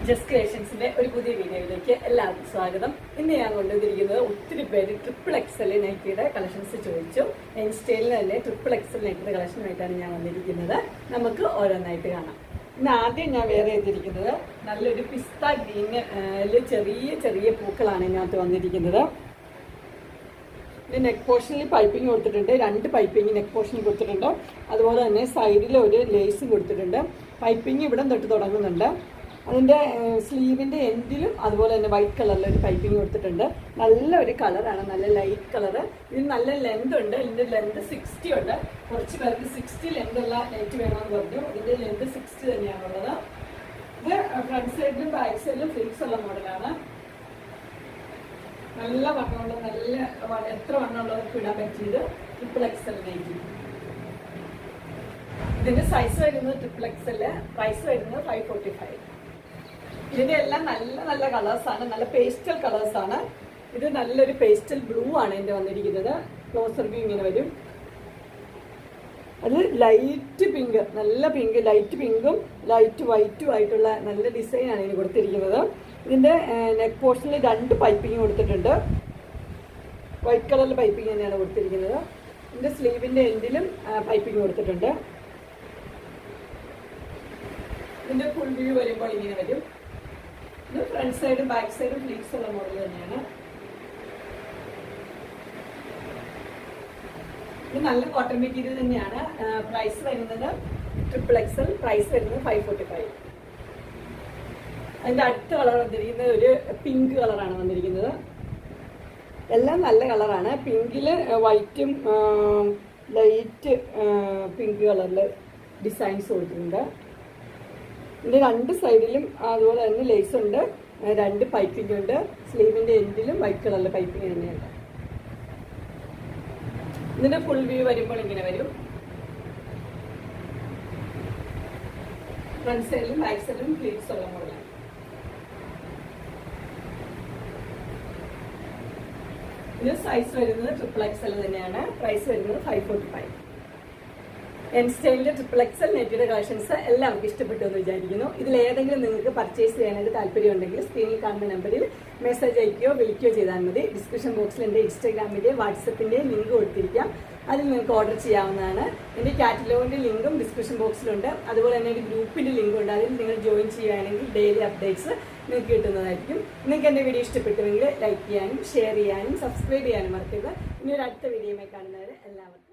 Just ക്രിയേഷൻസിന്റെ ഒരു പുതിയ വീഡിയോയിലേക്ക് എല്ലാവർക്കും സ്വാഗതം. ഇന്ന് ഞാൻ കൊണ്ടുവന്നിരിക്കുന്നത് ഒത്തിരി പേര് ട്രിപ്പിൾ എക്സൽ നൈറ്റിയുടെ കളക്ഷൻസ് ചോദിച്ചു. ഇൻസ്റ്റയിൽ തന്നെ ട്രിപ്പിൾ എക്സൽ നൈറ്റിയുടെ കളക്ഷനുമായിട്ടാണ് ഞാൻ വന്നിരിക്കുന്നത്. നമുക്ക് ഓരോന്നായിട്ട് കാണാം. ഇന്ന് ആദ്യം ഞാൻ വേറെ ചെയ്തിരിക്കുന്നത് നല്ലൊരു പിസ്ത ഗ്രീനില് ചെറിയ ചെറിയ പൂക്കളാണ് ഇതിനകത്ത് വന്നിരിക്കുന്നത്. നെക്ക് പോർഷനിൽ പൈപ്പിംഗ് കൊടുത്തിട്ടുണ്ട്, 2 പൈപ്പിംഗ് നെക്ക് പോർഷനിൽ കൊടുത്തിട്ടുണ്ട്. അതുപോലെ തന്നെ സൈഡിൽ ഒരു ലേസും കൊടുത്തിട്ടുണ്ട്. പൈപ്പിംഗ് ഇവിടെ തൊട്ട് തുടങ്ങുന്നുണ്ട്. അതിൻ്റെ സ്ലീവിൻ്റെ എൻഡിലും അതുപോലെ തന്നെ വൈറ്റ് കളറിലൊരു പൈപ്പിംഗ് കൊടുത്തിട്ടുണ്ട്. നല്ല ഒരു കളറാണ്, നല്ല ലൈറ്റ് കളറ്. ഇതിന് നല്ല ലെന്ത് ഉണ്ട്. ഇതിൻ്റെ ലെന്ത് 60 ഉണ്ട്. കുറച്ച് പേർക്ക് 60 ലെന്തുള്ള നൈറ്റ് വേണമെന്ന് പറഞ്ഞു. ഇതിൻ്റെ ലെന്ത് 60 തന്നെയാണുള്ളത്. ഇത് ഫ്രണ്ട് സൈഡിലും ബാക്ക് സൈഡിലും ഫ്ലിക്സ് ഉള്ള മോഡലാണ്. നല്ല വണ്ണമുള്ള, നല്ല എത്ര വണ്ണമുള്ളവർക്ക് ഇടാൻ പറ്റിയത് ട്രിപ്പിൾ എക്സൽ നൈറ്റി. ഇതിന്റെ സൈസ് വരുന്നത് ട്രിപ്പിൾ എക്സല്, പ്രൈസ് വരുന്നത് 545. ഇതിന്റെ എല്ലാം നല്ല നല്ല കളേഴ്സാണ്, നല്ല പേസ്റ്റൽ കളേഴ്സാണ്. ഇത് നല്ലൊരു പേസ്റ്റൽ ബ്ലൂ ആണ് ഇതിന്റെ വന്നിരിക്കുന്നത്. ക്ലോസർ വ്യൂ ഇങ്ങനെ വരും. അത് ലൈറ്റ് പിങ്ക്, നല്ല പിങ്ക്, ലൈറ്റ് പിങ്കും ലൈറ്റ് വൈറ്റും ആയിട്ടുള്ള നല്ല ഡിസൈനാണ് ഇതിന് കൊടുത്തിരിക്കുന്നത്. ഇതിന്റെ നെക്ക് പോർഷനിൽ 2 പൈപ്പിംഗ് കൊടുത്തിട്ടുണ്ട്. വൈറ്റ് കളറിൽ പൈപ്പിംഗ് തന്നെയാണ് കൊടുത്തിരിക്കുന്നത്. ഇതിന്റെ സ്ലീവിന്റെ എൻഡിലും പൈപ്പിംഗ് കൊടുത്തിട്ടുണ്ട്. ഇതിന്റെ ഫുൾ വ്യൂ വരുമ്പോൾ ഇങ്ങനെ വരും. ഇത് ഫ്രണ്ട് സൈഡും ബാക്ക് സൈഡും ഫ്ലീക്സ് ഉള്ള മോഡൽ തന്നെയാണ്. ഇത് നല്ല കോട്ടൺ മെറ്റീരിയൽ തന്നെയാണ്. പ്രൈസ് വരുന്നത് ട്രിപ്പിൾ എക്സൽ, പ്രൈസ് വരുന്നത് 545. അതിന്റെ അടുത്ത കളർ വന്നിരിക്കുന്നത് ഒരു പിങ്ക് കളറാണ് വന്നിരിക്കുന്നത്. എല്ലാം നല്ല കളറാണ്. പിങ്കില് വൈറ്റും ലൈറ്റ് പിങ്ക് കളറിൽ ഡിസൈൻസ് കൊടുത്തിട്ടുണ്ട്. ഇതിന്റെ 2 സൈഡിലും അതുപോലെ തന്നെ ലേസ് ഉണ്ട്, 2 പൈപ്പിംഗ് ഉണ്ട്. സ്ലീവിന്റെ എൻഡിലും വൈറ്റ് കളറിലെ പൈപ്പിംഗ് തന്നെയുണ്ട്. ഇതിന്റെ ഫുൾ വ്യൂ വരുമ്പോൾ ഇങ്ങനെ വരും. ഫ്രണ്ട് സൈഡിലും ബാക്ക് സൈഡിലും ഫ്ലീറ്റ്സ് ഉള്ള മോഡലാണ്. ഇത് സൈസ് വരുന്നത് ട്രിപ്പിൾ എക്സൽ തന്നെയാണ്. പ്രൈസ് വരുന്നത് 545. എൻ സ്റ്റൈലിന്റെ ട്രിപ്പിൾ എക്സൽ നെറ്റിയുടെ കളക്ഷൻസ് എല്ലാവർക്കും ഇഷ്ടപ്പെട്ടു എന്ന് വിചാരിക്കുന്നു. ഇതിലേതെങ്കിലും നിങ്ങൾക്ക് പർച്ചേസ് ചെയ്യാനായിട്ട് താല്പര്യമുണ്ടെങ്കിൽ സ്ക്രീനിൽ കാണുന്ന നമ്പറിൽ മെസ്സേജ് അയക്കുകയോ വിളിക്കുകയോ ചെയ്താൽ മതി. ഡിസ്ക്രിപ്ഷൻ ബോക്സിൽ എൻ്റെ ഇൻസ്റ്റാഗ്രാമിൻ്റെ വാട്സപ്പിൻ്റെ ലിങ്ക് കൊടുത്തിരിക്കാം. അതിൽ നിങ്ങൾക്ക് ഓർഡർ ചെയ്യാവുന്നതാണ്. എൻ്റെ കാറ്റലോഗിൻ്റെ ലിങ്കും ഡിസ്ക്രിപ്ഷൻ ബോക്സിലുണ്ട്. അതുപോലെ തന്നെ ഒരു ഗ്രൂപ്പിൻ്റെ ലിങ്ക് ഉണ്ട്. അതിൽ നിങ്ങൾ ജോയിൻ ചെയ്യുകയാണെങ്കിൽ ഡെയിലി അപ്ഡേറ്റ്സ് നിങ്ങൾക്ക് കിട്ടുന്നതായിരിക്കും. നിങ്ങൾക്ക് എൻ്റെ വീഡിയോ ഇഷ്ടപ്പെട്ടുവെങ്കിൽ ലൈക്ക് ചെയ്യാനും ഷെയർ ചെയ്യാനും സബ്സ്ക്രൈബ് ചെയ്യാനും മറക്കരുത്. ഇനി ഒരു അടുത്ത വീഡിയോയുമായി കാണുന്നവരെ എല്ലാവർക്കും